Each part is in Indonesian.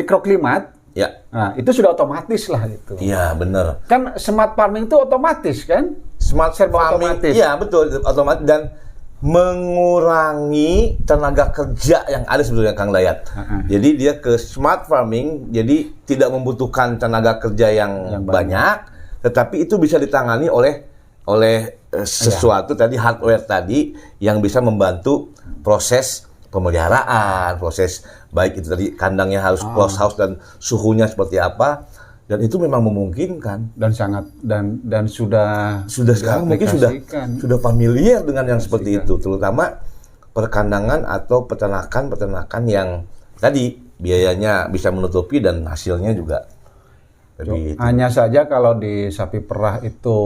mikroklimat, Ya. nah itu sudah otomatis lah itu. Iya, benar. Kan smart farming itu otomatis kan? Smart Serba farming, otomatis. iya betul, otomatis dan mengurangi tenaga kerja yang ada sebetulnya Kang Dayat. Jadi dia ke smart farming, jadi tidak membutuhkan tenaga kerja yang banyak, tetapi itu bisa ditangani oleh sesuatu tadi hardware tadi yang bisa membantu proses pemeliharaan, proses baik itu tadi kandangnya harus close house dan suhunya seperti apa. Dan itu memang memungkinkan dan sangat dan sudah sekarang mungkin sudah familiar dengan yang seperti itu, terutama perkandangan atau peternakan yang tadi biayanya bisa menutupi dan hasilnya juga lebih. Hanya saja kalau di sapi perah itu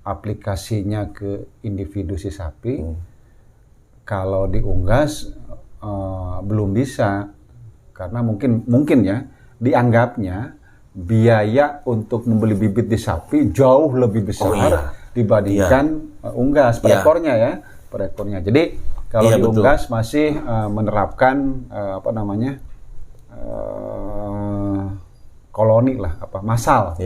aplikasinya ke individu si sapi, kalau di unggas belum bisa karena mungkin ya dianggapnya biaya untuk membeli bibit di sapi jauh lebih besar dibandingkan unggas per ekornya ya, per ekornya. Jadi kalau di unggas masih menerapkan koloni lah, massal.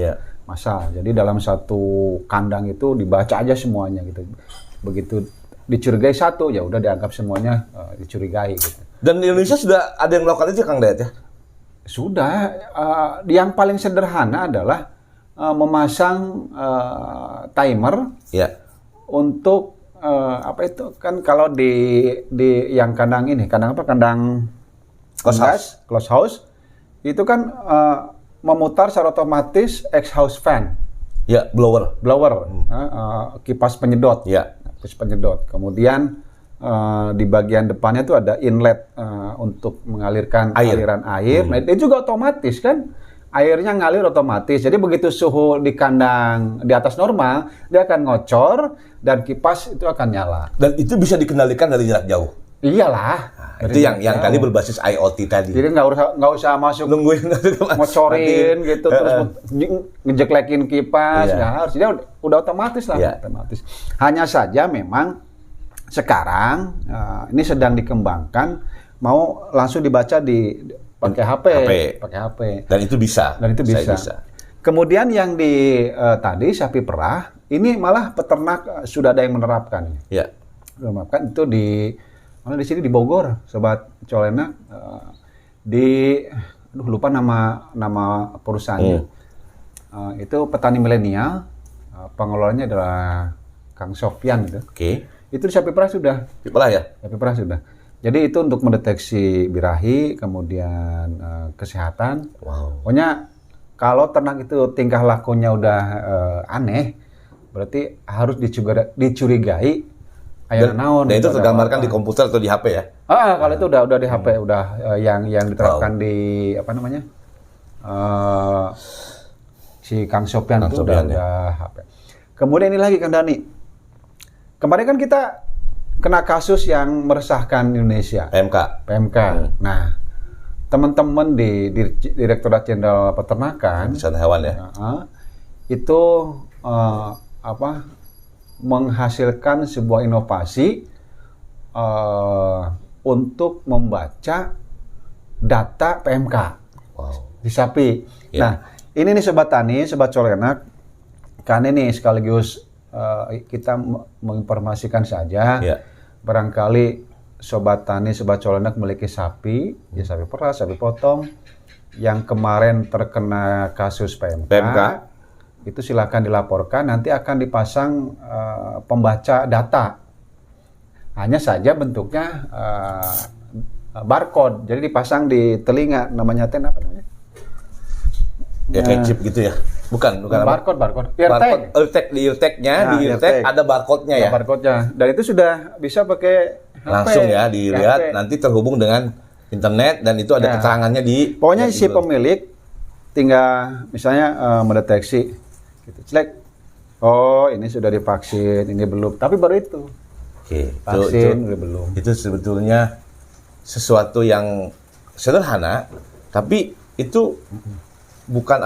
Massal. Jadi dalam satu kandang itu dibaca aja semuanya gitu. Begitu dicurigai satu ya udah dianggap semuanya dicurigai gitu. Dan di Indonesia sudah ada yang melakukan itu Kang Dayat ya? Sudah, yang paling sederhana adalah memasang timer untuk itu kan kalau di yang kandang ini, kandang close house itu kan memutar secara otomatis exhaust fan. Ya, blower. Kipas penyedot. Kipas penyedot. Kemudian di bagian depannya itu ada inlet untuk mengalirkan aliran air. Nah, itu juga otomatis kan, airnya ngalir otomatis. Jadi begitu suhu di kandang di atas normal, dia akan ngocor dan kipas itu akan nyala. Dan itu bisa dikendalikan dari jarak jauh. Iyalah. Nah, itu yang tadi berbasis IoT tadi. Jadi nggak usah masuk nungguin ngocorin gitu terus ngejeklekin kipas, nggak harus. Dia udah otomatis lah. Otomatis. Hanya saja memang sekarang ini sedang dikembangkan, mau langsung dibaca pakai HP. Dan itu bisa. Kemudian yang tadi sapi perah, ini malah peternak sudah ada yang menerapkan. Ya. Menerapkan itu di sini di Bogor, Sobat Colenak, lupa nama perusahaannya. Itu petani milenial, pengelolanya adalah Kang Sofyan gitu. Itu di sapi perah sudah. Sapi perah ya? Sapi perah sudah. Jadi itu untuk mendeteksi birahi, kemudian kesehatan. Pokoknya kalau ternak itu tingkah lakunya udah aneh, berarti harus dicurigai. Dan itu tergambarkan di komputer atau di HP ya? Kalau itu udah di HP, udah yang diterapkan di si Kang Sofyan itu udah HP. Kemudian ini lagi Kang Dani. Kemarin kan kita kena kasus yang meresahkan Indonesia. PMK. Nah, teman-teman di Direktorat Jenderal Peternakan, Kesehatan Hewan ya, itu menghasilkan sebuah inovasi untuk membaca data PMK di sapi. Nah, ini nih Sobat Tani, Sobat Colenak, kan ini sekaligus kita menginformasikan saja, barangkali Sobat Tani, Sobat Colenak memiliki sapi, sapi perah, sapi potong, yang kemarin terkena kasus PMK, itu silakan dilaporkan, nanti akan dipasang pembaca data. Hanya saja bentuknya barcode, jadi dipasang di telinga, namanya apa namanya? Ya kayak chip gitu ya? Bukan barcode. Di eartag ada barcode-nya ya? Barcode-nya. Dan itu sudah bisa pakai HP. Langsung ya dilihat, nanti terhubung dengan internet dan itu ada keterangannya di. Pokoknya si pemilik tinggal misalnya mendeteksi, gitu. Celek. Oh ini sudah divaksin, ini belum. Tapi baru itu. Vaksin belum. Itu sebetulnya sesuatu yang sederhana, tapi itu bukan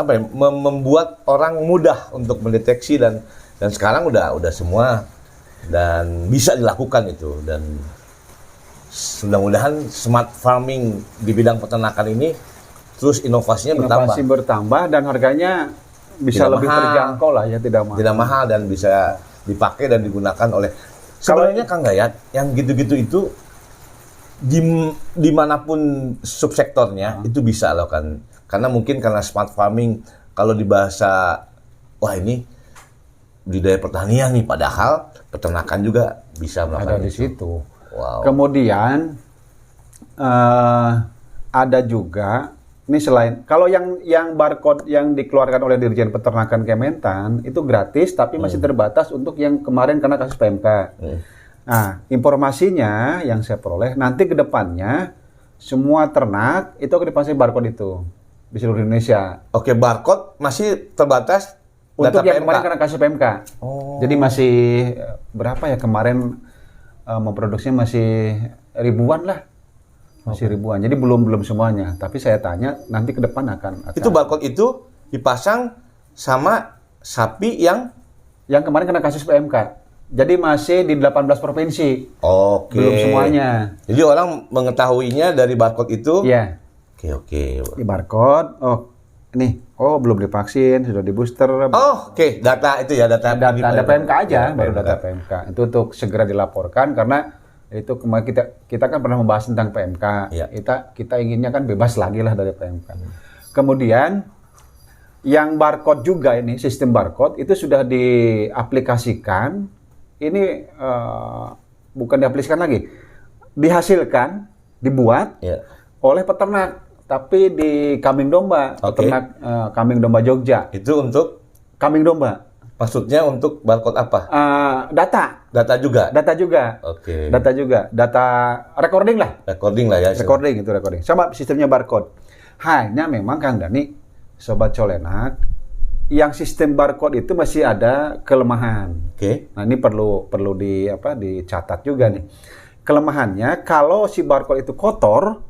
membuat orang mudah untuk mendeteksi dan sekarang udah semua dan bisa dilakukan itu. Dan mudah-mudahan smart farming di bidang peternakan ini terus inovasi bertambah dan harganya bisa tidak lebih mahal. Terjangkau lah ya, tidak mahal dan bisa dipakai dan digunakan oleh sebenarnya Kang Dayat yang gitu-gitu itu dimanapun subsektornya itu bisa loh kan, karena mungkin karena smart farming kalau di bahasa wah ini budidaya pertanian nih, padahal peternakan juga bisa melakukan ada di situ. Wow. Kemudian ada juga ini selain kalau yang barcode yang dikeluarkan oleh Dirjen Peternakan Kementan itu gratis tapi masih terbatas untuk yang kemarin kena kasus PMK. Nah, informasinya yang saya peroleh nanti ke depannya semua ternak itu akan dipasang barcode itu di seluruh Indonesia. Oke, barcode masih terbatas untuk data yang PMK. kemarin kena kasus PMK. Oh. Jadi masih berapa ya kemarin memproduksinya masih ribuan lah. Masih ribuan. Jadi belum semuanya. Tapi saya tanya nanti ke depan akan Itu barcode itu dipasang sama sapi yang kemarin kena kasus PMK. Jadi masih di 18 provinsi. Oke. Belum semuanya. Jadi orang mengetahuinya dari barcode itu. Iya. Oke. Di barcode. Oh, ini. Oh, belum divaksin, sudah di booster. Oke. Data itu ya, data PMK aja, baru PMK. data PMK. Itu untuk segera dilaporkan karena itu kemarin kita kan pernah membahas tentang PMK. Ya. Kita inginnya kan bebas lagi lah dari PMK. Kemudian yang barcode juga ini sistem barcode itu sudah diaplikasikan. Ini bukan diaplikasikan lagi, dihasilkan, dibuat oleh peternak, tapi di kambing domba, peternak kambing domba Jogja. Itu untuk kambing domba. Maksudnya untuk barcode apa? Data. Data juga. Oke. Data juga. Data recording lah. Recording lah ya. Recording. Sama sistemnya barcode. Hanya memang Kang Dani, Sobat Colenak, yang sistem barcode itu masih ada kelemahan. Oke. Nah ini perlu dicatat juga nih. Kelemahannya kalau si barcode itu kotor,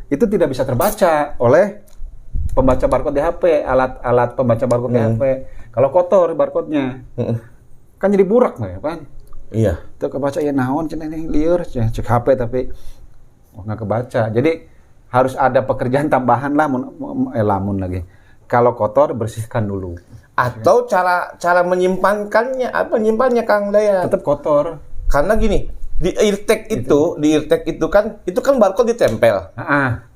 itu tidak bisa terbaca oleh pembaca barcode di HP, alat pembaca barcode di HP. Kalau kotor barcode-nya, kan jadi burak ya kan? Iya. Itu kebaca ya naon cenah ini lieur, cek HP tapi nggak kebaca. Jadi harus ada pekerjaan tambahan lah, lamun lagi. Kalau kotor bersihkan dulu. Atau cara menyimpankannya, nyimpannya Kang Dayat? Tetap kotor. Karena gini, di eartag itu kan barcode ditempel.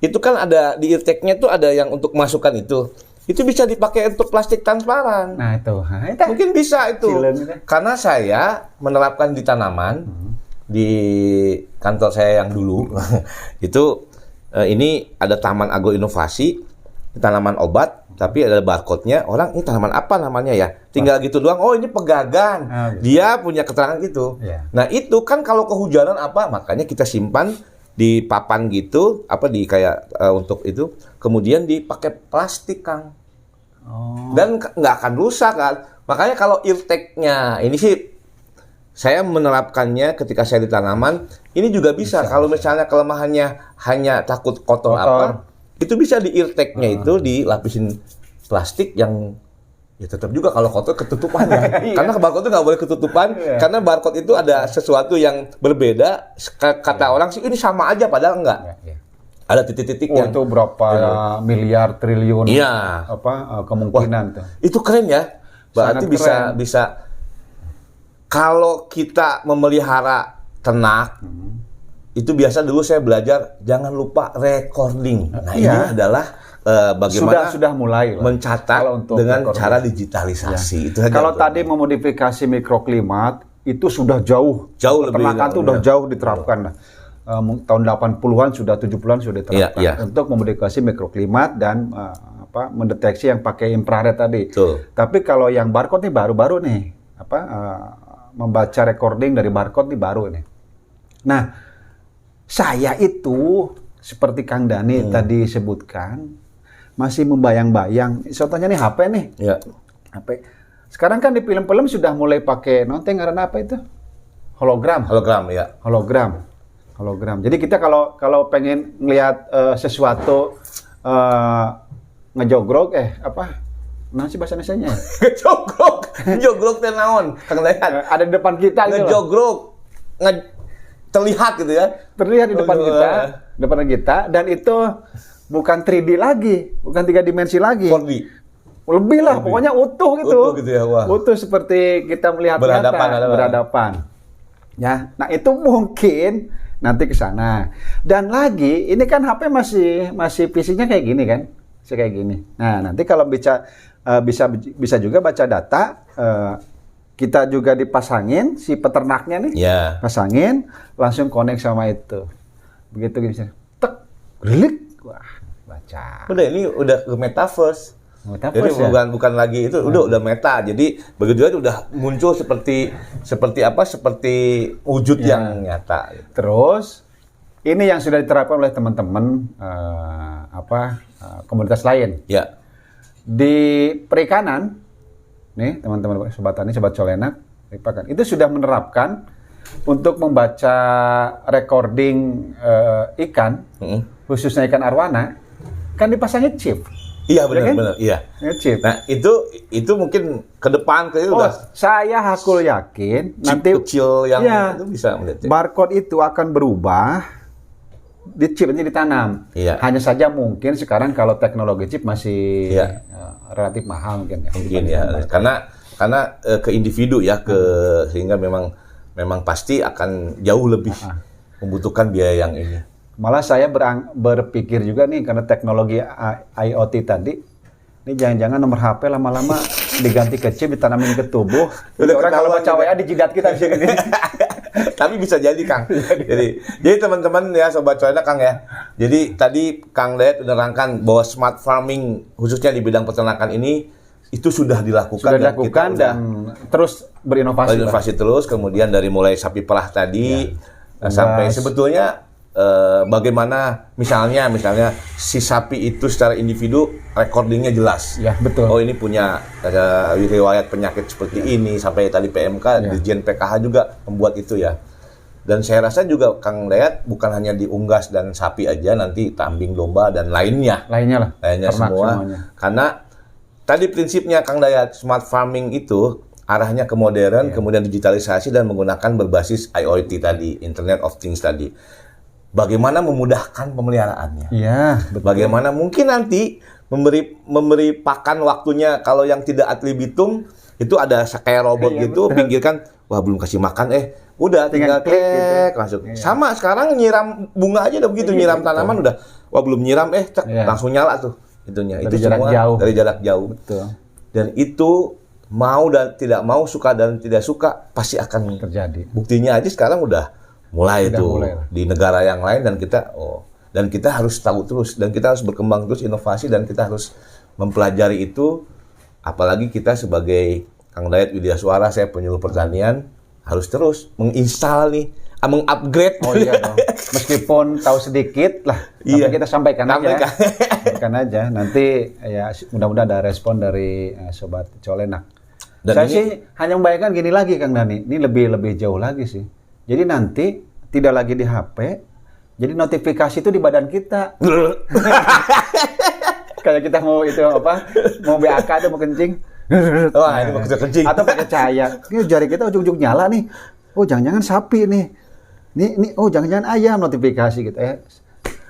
Itu kan ada di eartag-nya tuh ada yang untuk masukkan itu. Itu bisa dipakai untuk plastik transparan. Nah itu. Mungkin bisa itu. Karena saya menerapkan di tanaman di kantor saya yang dulu itu ini ada taman agroinovasi, tanaman obat, tapi ada barcode-nya. Orang ini tanaman apa namanya ya? Tinggal gitu doang. Oh ini pegagan. Gitu. Dia punya keterangan gitu. Yeah. Nah itu kan kalau kehujanan makanya kita simpan di papan gitu, di kayak untuk itu. Kemudian dipakai plastik, Kang. Dan nggak akan rusak kan. Makanya kalau eartag-nya ini sih saya menerapkannya ketika saya di tanaman. Ini juga bisa. Kalau misalnya kelemahannya hanya takut kotor. Itu bisa di eartag-nya itu dilapisin plastik yang ya tetap juga kalau kotor ketutupan ya. Karena barcode itu nggak boleh ketutupan. Karena barcode itu ada sesuatu yang berbeda. Kata orang sih ini sama aja padahal enggak. Ada titik-titik yang itu berapa miliar triliun kemungkinan tuh. Itu keren ya. Berarti bisa kalau kita memelihara ternak itu biasa dulu saya belajar jangan lupa recording. Nah, ini adalah bagaimana sudah mulai mencatat dengan cara digitalisasi. Itu kalau tadi memodifikasi mikroklimat itu sudah jauh lebih peternakan itu udah jauh diterapkan. Tahun 80-an sudah 70-an sudah diterapkan untuk memodifikasi mikroklimat dan mendeteksi yang pakai infrared tadi. Tapi kalau yang barcode nih baru-baru nih membaca recording dari barcode nih baru nih. Nah, saya itu seperti Kang Dani tadi sebutkan masih membayang-bayang. Contohnya nih HP nih. HP. Sekarang kan di film-film sudah mulai pakai nonteng karena apa itu? Hologram. Hologram. Jadi kita kalau pengen ngelihat sesuatu ngejogrok nah sih bahasa Indonesianya. Ngejogrok teh naon? Kang Dayat. Ada di depan kita gitu. Ngejogrok. Terlihat gitu ya. Terlihat di depan kita dan itu bukan 3D lagi, bukan 3 dimensi lagi. 4D. Lebih lah, pokoknya utuh gitu. Utuh gitu ya, wah. Utuh seperti kita melihat berhadapan. Ya, nah itu mungkin nanti ke sana. Dan lagi, ini kan HP masih visinya kayak gini kan, kayak gini. Nah, nanti kalau bisa juga baca data, kita juga dipasangin si peternaknya nih, pasangin, langsung connect sama itu. Begitu bisa, tek, gelik, wah, baca. Udah ini udah ke metaverse. Jadi ya? bukan lagi itu udah meta. Jadi begitu aja udah muncul seperti wujud yang nyata. Terus ini yang sudah diterapkan oleh teman-teman komunitas lain. Ya. Di perikanan, nih teman-teman sobat tani, sobat Colenak, itu sudah menerapkan untuk membaca recording ikan, khususnya ikan arwana, kan dipasangnya chip. Iya benar, iya. Chip. Nah itu mungkin ke depan itu udah. Saya hakul yakin chip nanti kecil yang itu bisa melihat. Barcode itu akan berubah, di chip ini ditanam. Iya. Hanya saja mungkin sekarang kalau teknologi chip masih relatif mahal mungkin ya. Mungkin ya, karena ke individu ya, sehingga memang pasti akan jauh lebih membutuhkan biaya yang ini. Malah saya berpikir juga nih, karena teknologi IoT tadi, ini jangan-jangan nomor HP lama-lama diganti ke chip, ditanamin ke tubuh. Udah orang kalau baca WA di jidat kita di sini. Tapi bisa jadi Kang. Jadi teman-teman ya sobat Colenak Kang ya. Jadi tadi Kang Dayat menerangkan bahwa smart farming khususnya di bidang peternakan ini itu sudah dilakukan dan terus berinovasi terus, kemudian dari mulai sapi perah tadi sampai sebetulnya bagaimana misalnya si sapi itu secara individu recordingnya jelas. Ya, betul. Oh ini punya riwayat penyakit seperti ini, sampai tadi PMK, Dirjen PKH juga membuat itu ya. Dan saya rasa juga Kang Dayat bukan hanya di unggas dan sapi aja, nanti kambing, domba dan lainnya semua. Semuanya. Karena tadi prinsipnya Kang Dayat, smart farming itu arahnya ke modern, kemudian digitalisasi dan menggunakan berbasis IoT tadi, Internet of Things tadi. Bagaimana memudahkan pemeliharaannya? Iya, betul. Bagaimana mungkin nanti memberi pakan waktunya, kalau yang tidak ad libitum itu ada kayak robot gitu, pinggirkan, wah belum kasih makan, udah tinggal klik gitu. Langsung. Iya. Sama sekarang nyiram bunga aja udah begitu, nyiram tanaman udah, wah belum nyiram, langsung nyala tuh itunya. Dari itu semua dari jarak jauh. Betul. Dan itu mau dan tidak mau, suka dan tidak suka pasti akan terjadi. Buktinya aja sekarang udah mulai di negara yang lain, dan kita harus tahu terus, dan kita harus berkembang terus, inovasi, dan kita harus mempelajari itu. Apalagi kita sebagai Kang Dayat Widyaswara, saya penyuluh pertanian, harus terus menginstal nih, mengupgrade. Oh iya dong. Meskipun tahu sedikit lah, tapi kita sampaikan aja. Nanti ya mudah-mudahan ada respon dari sobat Colenak. Dan saya sih hanya membayangkan gini lagi Kang Dani, ini lebih jauh lagi sih. Jadi nanti tidak lagi di HP, jadi notifikasi itu di badan kita. Kayak kita mau BAK atau mau kencing. Wah, ini mau kencing. Atau pakai cahaya. Ini jari kita ujung-ujung nyala nih. Oh, jangan-jangan sapi nih. Ini oh jangan-jangan ayam, notifikasi gitu ya.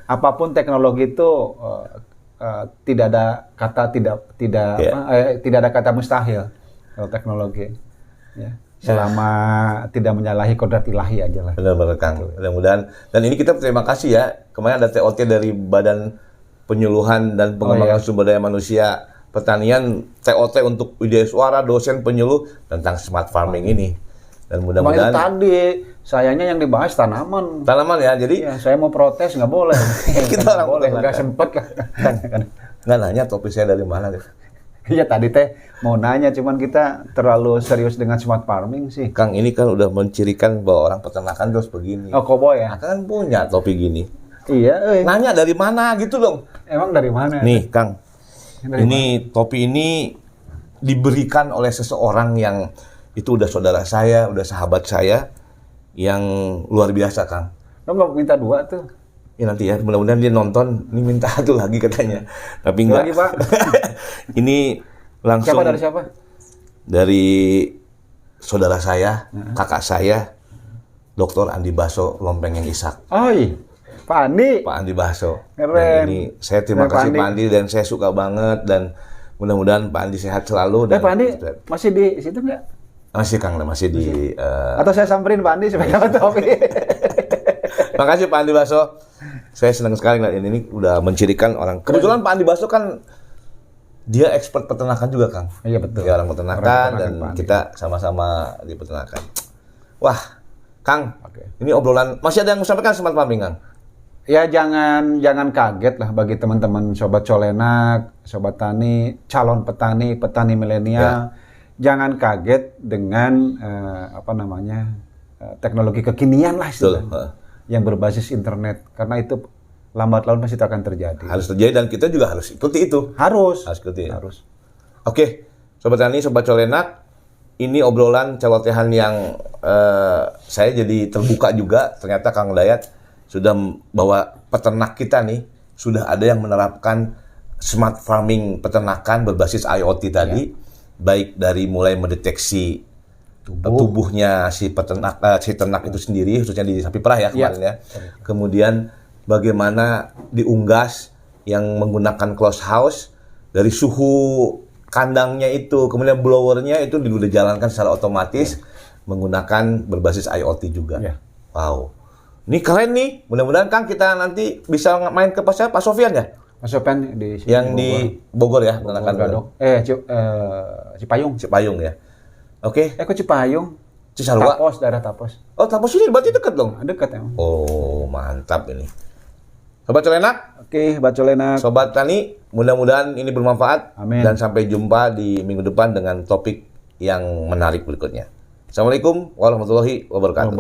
Apapun teknologi itu tidak ada kata tidak ada kata mustahil kalau teknologi. Ya. Selama tidak menyalahi kodrat ilahi aja lah. Benar-benar Kang. Mudah-mudahan. Dan ini kita terima kasih ya. Kemarin ada TOT dari Badan Penyuluhan dan Pengembangan Sumber Daya Manusia Pertanian, TOT untuk Widyaswara, dosen penyuluh tentang smart farming ini. Dan mudah-mudahan tadi sayangnya yang dibahas tanaman. Tanaman ya. Jadi saya mau protes nggak boleh. Kita orang boleh, nggak sempet lah. Nggak nanya topik saya dari mana gitu. Iya tadi mau nanya, cuman kita terlalu serius dengan smart farming sih. Kang, ini kan udah mencirikan bahwa orang peternakan terus begini. Oh, koboi ya? Kan punya topik gini. Iya. Nanya dari mana gitu dong? Emang dari mana? Nih Kang, ini topi ini diberikan oleh seseorang yang itu udah saudara saya, udah sahabat saya, yang luar biasa Kang. Lo nggak minta 2 tuh? Ya nanti ya, mudah-mudahan dia nonton, ini minta 1 lagi katanya. Tapi enggak. Lagi, Pak. Ini langsung dari siapa? Dari saudara saya, kakak saya, Dr. Andi Baso Lompeng yang Ishak. Oh iya. Pak Andi. Pak Andi Baso. Keren. Dan ini saya terima Pak kasih Andi. Pak Andi dan saya suka banget dan mudah-mudahan Pak Andi sehat selalu. Dan Pak Andi masih di situ nggak? masih Kang, masih di. Atau saya samperin Pak Andi supaya dapat topi. Makasih Pak Andi Baso. Saya senang sekali ngeliat ini udah mencirikan orang. Kebetulan Pak Andi Baso kan dia expert peternakan juga, Kang. Iya betul. Dia orang peternakan dan Pak Andi. kita sama-sama di peternakan. Wah, Kang, Oke. ini obrolan masih ada yang mau sampaikan Smart Farming, Kang? Ya jangan kaget lah bagi teman-teman sobat Colenak, sobat tani, calon petani, petani milenial. Jangan kaget dengan teknologi kekinian lah Betul. istilahnya, yang berbasis internet, karena itu lambat laun pasti akan terjadi. Harus terjadi dan kita juga harus ikuti itu. Harus ikuti. harus. Oke, sobat tani, sobat Colenak, ini obrolan celotehan yang saya jadi terbuka juga. Ternyata Kang Dayat sudah bahwa peternak kita nih sudah ada yang menerapkan smart farming peternakan berbasis IoT tadi, baik dari mulai mendeteksi tubuhnya si ternak itu sendiri, khususnya di sapi perah ya kemarin ya. Kemudian bagaimana diunggas yang menggunakan close house dari suhu kandangnya itu, kemudian blowernya itu sudah dijalankan secara otomatis menggunakan berbasis IoT juga. Wow. Ini keren nih. Mudah-mudahan Kang kita nanti bisa main ke pasar Pak Sofian ya? Mas Sofian di sini, Yang di Bogor ya, peternakan Gadok. Cipayung. Cipayung ya. Oke. Kok Cipayung? Cisarua. Tapos, daerah Tapos. Oh, Tapos ini berarti dekat dong. Dekat emang. Oh, mantap ini. Sobat Colenak, Oke, Sobat Colenak. Sobat Tani, mudah-mudahan ini bermanfaat. Amin. Dan sampai jumpa di minggu depan dengan topik yang menarik berikutnya. Assalamualaikum warahmatullahi wabarakatuh.